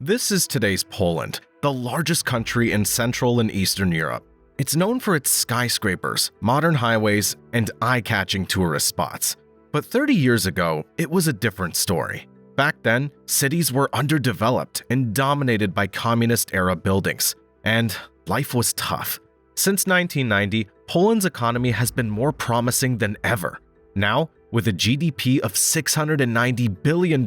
This is today's Poland, the largest country in Central and Eastern Europe. It's known for its skyscrapers, modern highways, and eye-catching tourist spots. But 30 years ago, it was a different story. Back then, cities were underdeveloped and dominated by communist-era buildings, and life was tough. Since 1990, Poland's economy has been more promising than ever. Now, with a GDP of $690 billion,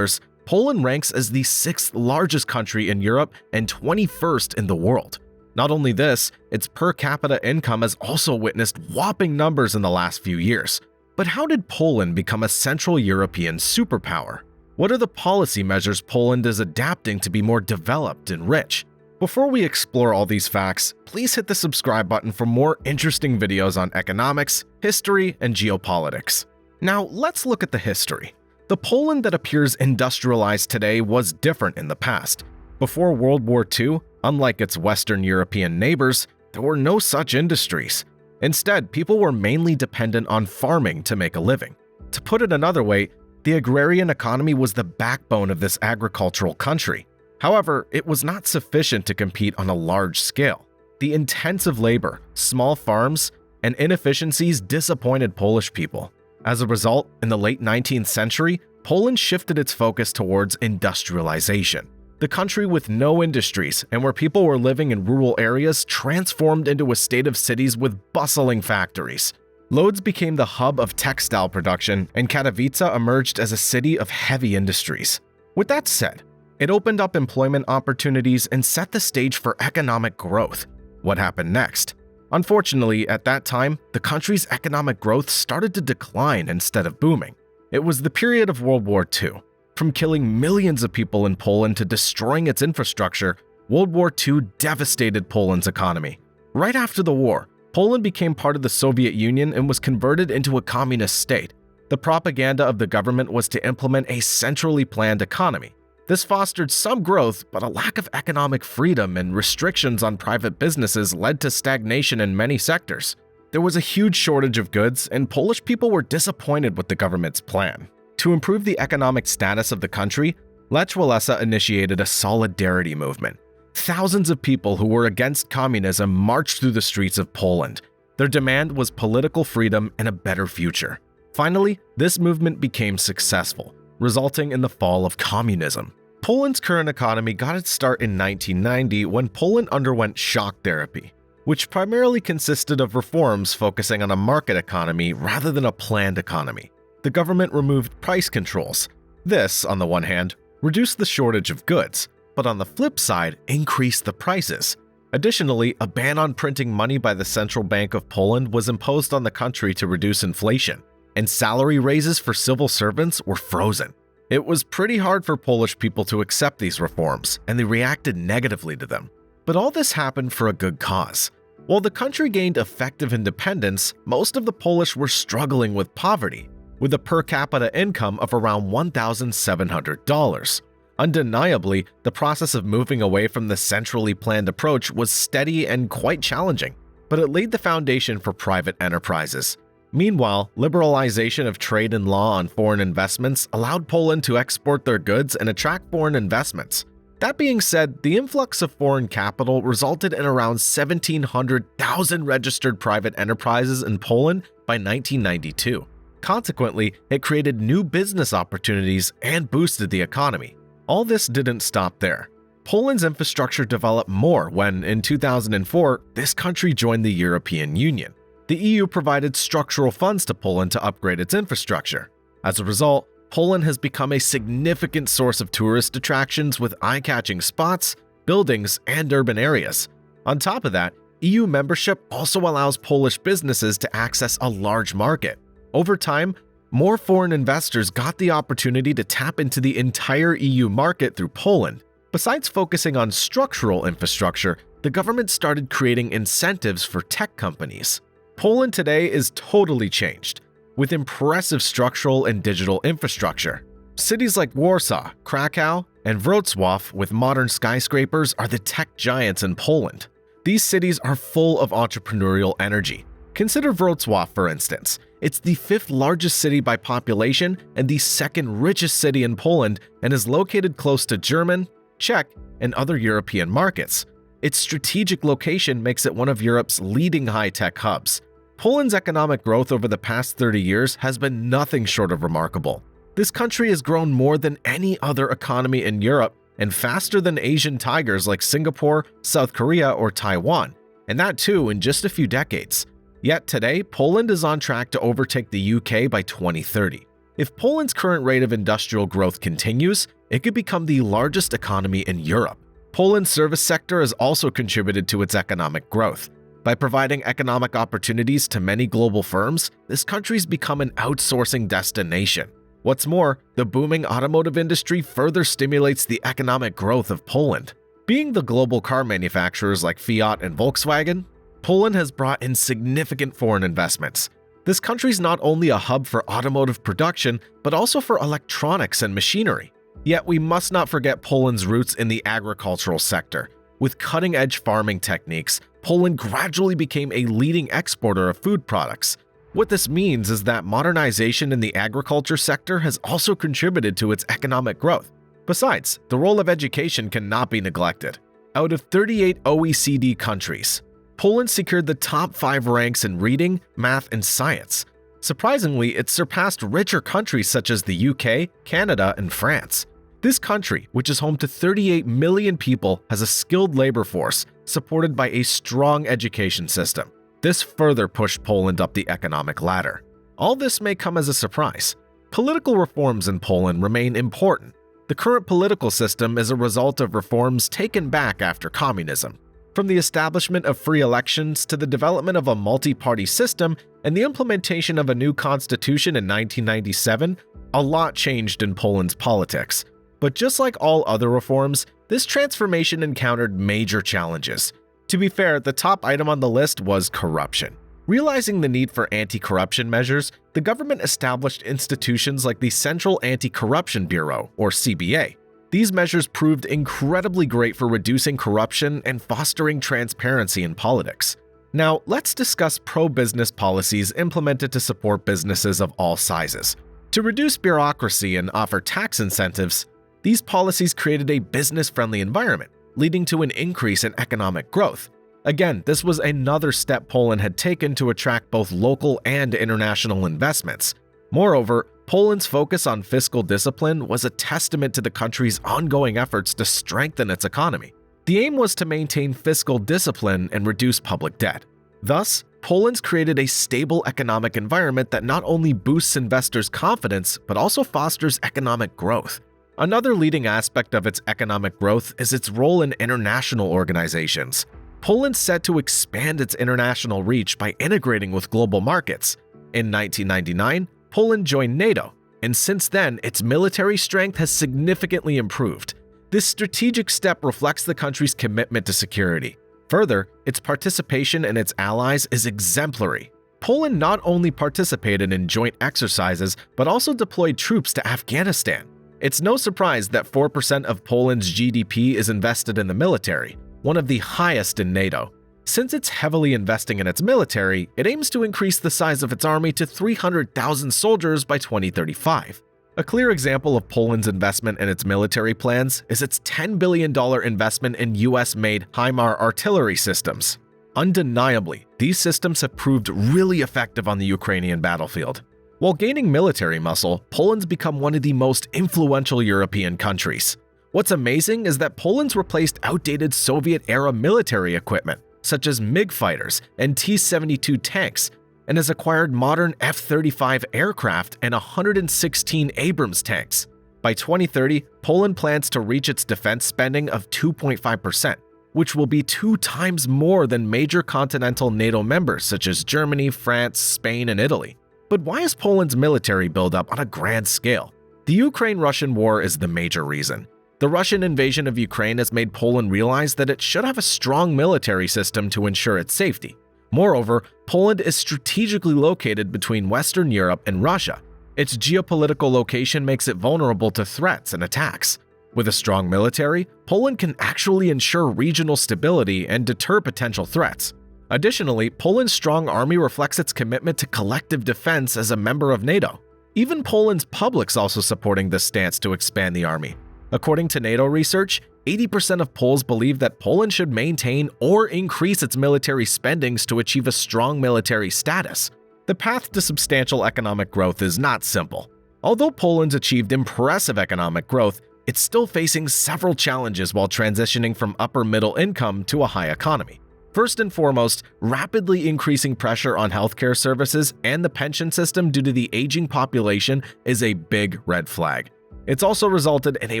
Poland ranks as the 6th largest country in Europe and 21st in the world. Not only this, its per capita income has also witnessed whopping numbers in the last few years. But how did Poland become a Central European superpower? What are the policy measures Poland is adapting to be more developed and rich? Before we explore all these facts, please hit the subscribe button for more interesting videos on economics, history, and geopolitics. Now, let's look at the history. The Poland that appears industrialized today was different in the past. Before World War II, unlike its Western European neighbors, there were no such industries. Instead, people were mainly dependent on farming to make a living. To put it another way, the agrarian economy was the backbone of this agricultural country. However, it was not sufficient to compete on a large scale. The intensive labor, small farms, and inefficiencies disappointed Polish people. As a result, in the late 19th century, Poland shifted its focus towards industrialization. The country with no industries and where people were living in rural areas transformed into a state of cities with bustling factories. Lodz became the hub of textile production, and Katowice emerged as a city of heavy industries. With that said, it opened up employment opportunities and set the stage for economic growth. What happened next? Unfortunately, at that time, the country's economic growth started to decline instead of booming. It was the period of World War II. From killing millions of people in Poland to destroying its infrastructure, World War II devastated Poland's economy. Right after the war, Poland became part of the Soviet Union and was converted into a communist state. The propaganda of the government was to implement a centrally planned economy. This fostered some growth, but a lack of economic freedom and restrictions on private businesses led to stagnation in many sectors. There was a huge shortage of goods, and Polish people were disappointed with the government's plan. To improve the economic status of the country, Lech Walesa initiated a solidarity movement. Thousands of people who were against communism marched through the streets of Poland. Their demand was political freedom and a better future. Finally, this movement became successful, resulting in the fall of communism. Poland's current economy got its start in 1990 when Poland underwent shock therapy, which primarily consisted of reforms focusing on a market economy rather than a planned economy. The government removed price controls. This, on the one hand, reduced the shortage of goods, but on the flip side, increased the prices. Additionally, a ban on printing money by the Central Bank of Poland was imposed on the country to reduce inflation, and salary raises for civil servants were frozen. It was pretty hard for Polish people to accept these reforms, and they reacted negatively to them. But all this happened for a good cause. While the country gained effective independence, most of the Polish were struggling with poverty, with a per capita income of around $1,700. Undeniably, the process of moving away from the centrally planned approach was steady and quite challenging, but it laid the foundation for private enterprises. Meanwhile, liberalization of trade and law on foreign investments allowed Poland to export their goods and attract foreign investments. That being said, the influx of foreign capital resulted in around 1,700,000 registered private enterprises in Poland by 1992. Consequently, it created new business opportunities and boosted the economy. All this didn't stop there. Poland's infrastructure developed more when, in 2004, this country joined the European Union. The EU provided structural funds to Poland to upgrade its infrastructure. As a result, Poland has become a significant source of tourist attractions with eye-catching spots, buildings, and urban areas. On top of that, EU membership also allows Polish businesses to access a large market. Over time, more foreign investors got the opportunity to tap into the entire EU market through Poland. Besides focusing on structural infrastructure, the government started creating incentives for tech companies. Poland today is totally changed, with impressive structural and digital infrastructure. Cities like Warsaw, Krakow, and Wrocław with modern skyscrapers are the tech giants in Poland. These cities are full of entrepreneurial energy. Consider Wrocław, for instance. It's the 5th largest city by population and the 2nd richest city in Poland, and is located close to German, Czech, and other European markets. Its strategic location makes it one of Europe's leading high-tech hubs. Poland's economic growth over the past 30 years has been nothing short of remarkable. This country has grown more than any other economy in Europe and faster than Asian tigers like Singapore, South Korea, or Taiwan, and that too in just a few decades. Yet today, Poland is on track to overtake the UK by 2030. If Poland's current rate of industrial growth continues, it could become the largest economy in Europe. Poland's service sector has also contributed to its economic growth. By providing economic opportunities to many global firms, this country's become an outsourcing destination. What's more, the booming automotive industry further stimulates the economic growth of Poland. Being the global car manufacturers like Fiat and Volkswagen, Poland has brought in significant foreign investments. This country's not only a hub for automotive production, but also for electronics and machinery. Yet we must not forget Poland's roots in the agricultural sector. With cutting-edge farming techniques, Poland gradually became a leading exporter of food products. What this means is that modernization in the agriculture sector has also contributed to its economic growth. Besides, the role of education cannot be neglected. Out of 38 OECD countries, Poland secured the top 5 ranks in reading, math, and science. Surprisingly, it surpassed richer countries such as the UK, Canada, and France. This country, which is home to 38 million people, has a skilled labor force supported by a strong education system. This further pushed Poland up the economic ladder. All this may come as a surprise. Political reforms in Poland remain important. The current political system is a result of reforms taken back after communism. From the establishment of free elections to the development of a multi-party system and the implementation of a new constitution in 1997, a lot changed in Poland's politics. But just like all other reforms, this transformation encountered major challenges. To be fair, the top item on the list was corruption. Realizing the need for anti-corruption measures, the government established institutions like the Central Anti-Corruption Bureau, or CBA. These measures proved incredibly great for reducing corruption and fostering transparency in politics. Now, let's discuss pro-business policies implemented to support businesses of all sizes. To reduce bureaucracy and offer tax incentives, these policies created a business-friendly environment, leading to an increase in economic growth. Again, this was another step Poland had taken to attract both local and international investments. Moreover, Poland's focus on fiscal discipline was a testament to the country's ongoing efforts to strengthen its economy. The aim was to maintain fiscal discipline and reduce public debt. Thus, Poland's created a stable economic environment that not only boosts investors' confidence, but also fosters economic growth. Another leading aspect of its economic growth is its role in international organizations. Poland's set to expand its international reach by integrating with global markets. In 1999, Poland joined NATO, and since then, its military strength has significantly improved. This strategic step reflects the country's commitment to security. Further, its participation in its allies is exemplary. Poland not only participated in joint exercises, but also deployed troops to Afghanistan. It's no surprise that 4% of Poland's GDP is invested in the military, one of the highest in NATO. Since it's heavily investing in its military, it aims to increase the size of its army to 300,000 soldiers by 2035. A clear example of Poland's investment in its military plans is its $10 billion investment in US-made HIMARS artillery systems. Undeniably, these systems have proved really effective on the Ukrainian battlefield. While gaining military muscle, Poland's become one of the most influential European countries. What's amazing is that Poland's replaced outdated Soviet-era military equipment, such as MiG fighters and T-72 tanks, and has acquired modern F-35 aircraft and 116 Abrams tanks. By 2030, Poland plans to reach its defense spending of 2.5%, which will be 2 times more than major continental NATO members such as Germany, France, Spain, and Italy. But why is Poland's military buildup on a grand scale? The Ukraine-Russian war is the major reason. The Russian invasion of Ukraine has made Poland realize that it should have a strong military system to ensure its safety. Moreover, Poland is strategically located between Western Europe and Russia. Its geopolitical location makes it vulnerable to threats and attacks. With a strong military, Poland can actually ensure regional stability and deter potential threats. Additionally, Poland's strong army reflects its commitment to collective defense as a member of NATO. Even Poland's public's also supporting this stance to expand the army. According to NATO research, 80% of Poles believe that Poland should maintain or increase its military spendings to achieve a strong military status. The path to substantial economic growth is not simple. Although Poland's achieved impressive economic growth, it's still facing several challenges while transitioning from upper middle income to a high economy. First and foremost, rapidly increasing pressure on healthcare services and the pension system due to the aging population is a big red flag. It's also resulted in a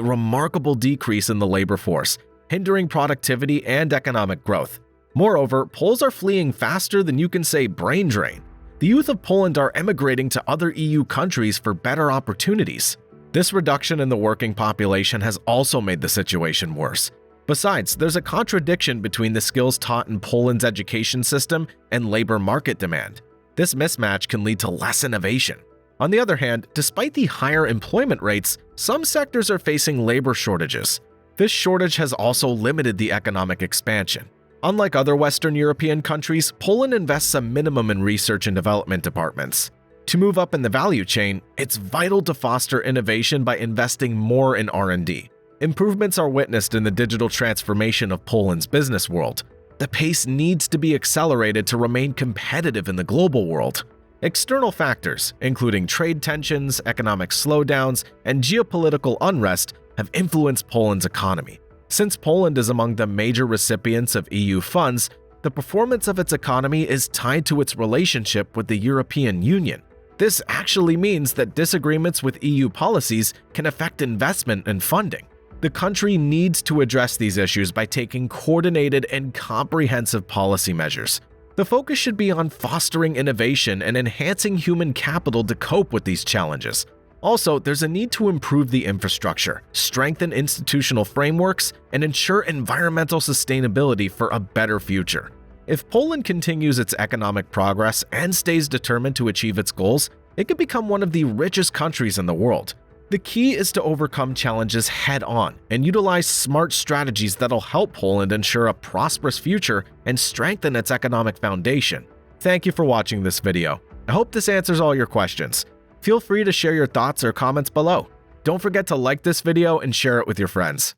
remarkable decrease in the labor force, hindering productivity and economic growth. Moreover, Poles are fleeing faster than you can say brain drain. The youth of Poland are emigrating to other EU countries for better opportunities. This reduction in the working population has also made the situation worse. Besides, there's a contradiction between the skills taught in Poland's education system and labor market demand. This mismatch can lead to less innovation. On the other hand, despite the higher employment rates, some sectors are facing labor shortages. This shortage has also limited the economic expansion. Unlike other Western European countries, Poland invests a minimum in research and development departments. To move up in the value chain, it's vital to foster innovation by investing more in R&D. Improvements are witnessed in the digital transformation of Poland's business world. The pace needs to be accelerated to remain competitive in the global world. External factors, including trade tensions, economic slowdowns, and geopolitical unrest, have influenced Poland's economy. Since Poland is among the major recipients of EU funds, the performance of its economy is tied to its relationship with the European Union. This actually means that disagreements with EU policies can affect investment and funding. The country needs to address these issues by taking coordinated and comprehensive policy measures. The focus should be on fostering innovation and enhancing human capital to cope with these challenges. Also, there's a need to improve the infrastructure, strengthen institutional frameworks, and ensure environmental sustainability for a better future. If Poland continues its economic progress and stays determined to achieve its goals, it could become one of the richest countries in the world. The key is to overcome challenges head-on and utilize smart strategies that'll help Poland ensure a prosperous future and strengthen its economic foundation. Thank you for watching this video. I hope this answers all your questions. Feel free to share your thoughts or comments below. Don't forget to like this video and share it with your friends.